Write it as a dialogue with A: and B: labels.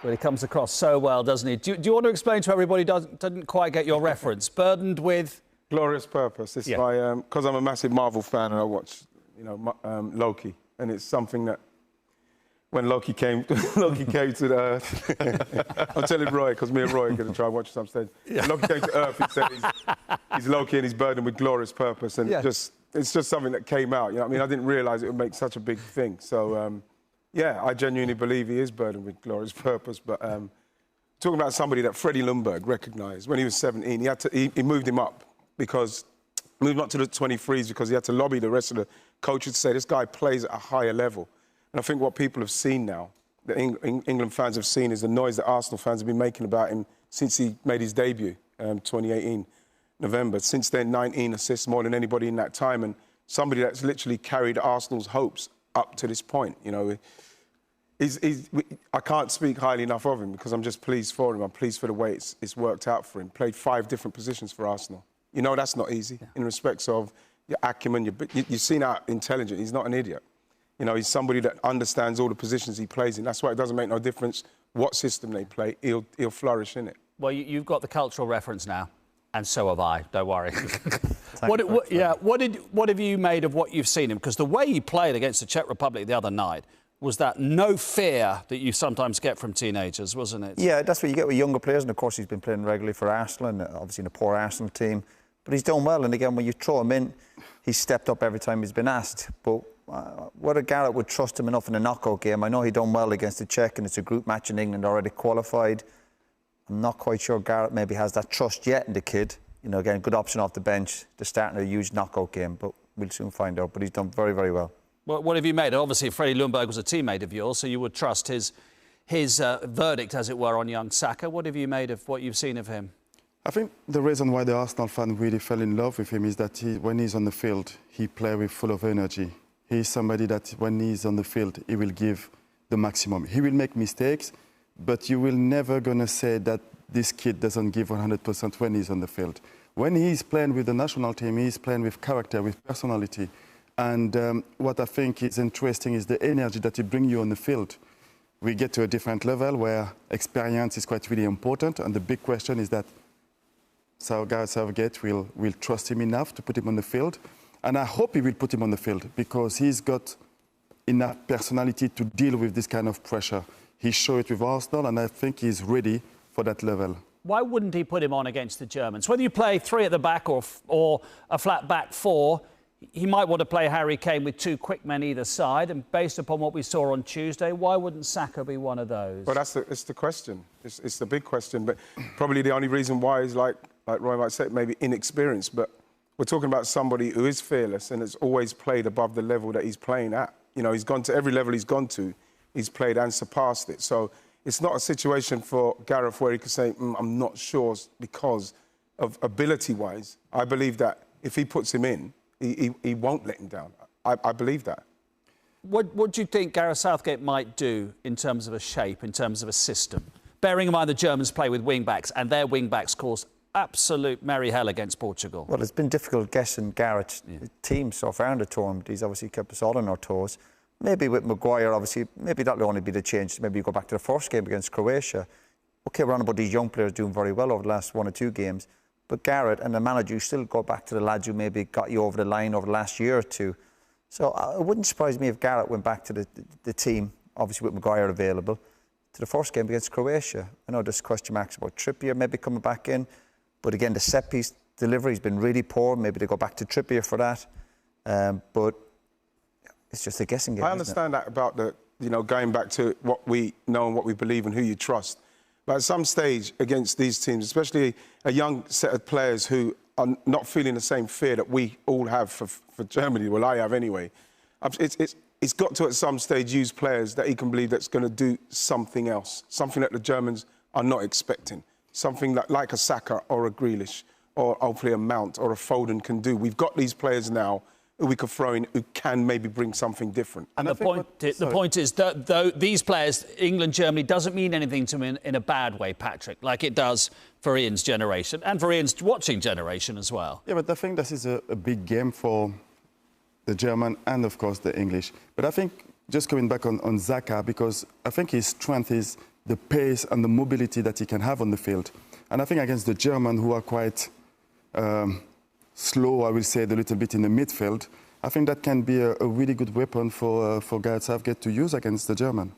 A: Well, he comes across so well, doesn't he? Do you want to explain to everybody who didn't quite get your reference? Burdened with...
B: Glorious purpose. It's my... Because I'm a massive Marvel fan and I watch, Loki. And it's something that... When Loki came to the Earth... I'm telling Roy, because me and Roy are going to try and watch some stage. When Loki came to Earth, he said he's Loki and he's burdened with glorious purpose. And it's just something that came out. You know what I mean? I didn't realise it would make such a big thing. So... yeah, I genuinely believe he is burdened with glorious purpose. But talking about somebody that Freddie Ljungberg recognised when he was 17, he moved him up to the 23s because he had to lobby the rest of the coaches to say this guy plays at a higher level. And I think what people have seen now, that England fans have seen, is the noise that Arsenal fans have been making about him since he made his debut, 2018, November. Since then, 19 assists, more than anybody in that time, and somebody that's literally carried Arsenal's hopes up to this point, I can't speak highly enough of him because I'm just pleased for him. I'm pleased for the way it's worked out for him. Played 5 different positions for Arsenal. That's not easy in respects of your acumen. You've seen how intelligent. He's not an idiot. He's somebody that understands all the positions he plays in. That's why it doesn't make no difference what system they play. He'll flourish in it. Well, you've got the cultural reference now, and so have I. Don't worry. What have you made of what you've seen him? Because the way he played against the Czech Republic the other night was that no fear that you sometimes get from teenagers, wasn't it?
C: Yeah, that's what you get with younger players, and of course he's been playing regularly for Arsenal, and obviously in a poor Arsenal team. But he's done well, and again, when you throw him in, he's stepped up every time he's been asked. But whether Gareth would trust him enough in a knockout game, I know he done well against the Czech, and it's a group match in England already qualified. I'm not quite sure Gareth maybe has that trust yet in the kid. Again, good option off the bench to start in a huge knockout game, but we'll soon find out. But he's done very, very well. What have you made? Obviously, Freddie Ljungberg was a teammate of yours, so you would trust his verdict, as it were, on young Saka. What have you made of what you've seen of him?
D: I think the reason why the Arsenal fan really fell in love with him is that when he's on the field, he plays with full of energy. He's somebody that when he's on the field, he will give the maximum. He will make mistakes, but you will never gonna say that this kid doesn't give 100% when he's on the field. When he's playing with the national team, he's playing with character, with personality. And what I think is interesting is the energy that he brings you on the field. We get to a different level where experience is quite really important. And the big question is that Gareth Southgate will trust him enough to put him on the field. And I hope he will put him on the field because he's got enough personality to deal with this kind of pressure. He showed it with Arsenal, and I think he's ready for that level.
A: Why wouldn't he put him on against the Germans? Whether you play 3 at the back or a flat back 4, he might want to play Harry Kane with 2 quick men either side. And based upon what we saw on Tuesday, why wouldn't Saka be one of those? Well, it's the question. It's the big question. But probably the only reason why is, like Roy might say, maybe inexperienced. But we're talking about somebody who is fearless and has always played above the level that he's playing at. He's gone to every level he's gone to. He's played and surpassed it. So it's not a situation for Gareth where he could say, I'm not sure because of ability-wise. I believe that if he puts him in, he won't let him down. I believe that. What do you think Gareth Southgate might do in terms of a shape, in terms of a system? Bearing in mind the Germans play with wing-backs and their wing-backs caused absolute merry hell against Portugal. Well, it's been difficult guessing Gareth's team so far in the tournament. He's obviously kept us all on our toes. Maybe with Maguire, obviously, maybe that'll only be the change. Maybe you go back to the first game against Croatia. OK, we're on about these young players doing very well over the last 1 or 2 games. But Gareth and the manager, you still go back to the lads who maybe got you over the line over the last year or 2. So it wouldn't surprise me if Gareth went back to the team, obviously with Maguire available, to the first game against Croatia. I know there's question marks about Trippier maybe coming back in. But again, the set-piece delivery has been really poor. Maybe they go back to Trippier for that. But it's just a guessing game. I understand that about going back to what we know and what we believe and who you trust. But at some stage against these teams, especially a young set of players who are not feeling the same fear that we all have for Germany, well, I have anyway, it's got to at some stage use players that he can believe that's going to do something else, something that the Germans are not expecting, something that, like a Saka or a Grealish or hopefully a Mount or a Foden can do. We've got these players now who we could throw in who can maybe bring something different. And the point is that though these players, England, Germany, doesn't mean anything to me in a bad way, Patrick, like it does for Ian's generation and for Ian's watching generation as well. Yeah, but I think this is a big game for the German and, of course, the English. But I think, just coming back on Saka, because I think his strength is
D: the pace and the mobility that he can have on the field. And I think against the Germans, who are quite slow, I will say, a little bit in the midfield, I think that can be a really good weapon for Gareth Southgate to use against the German.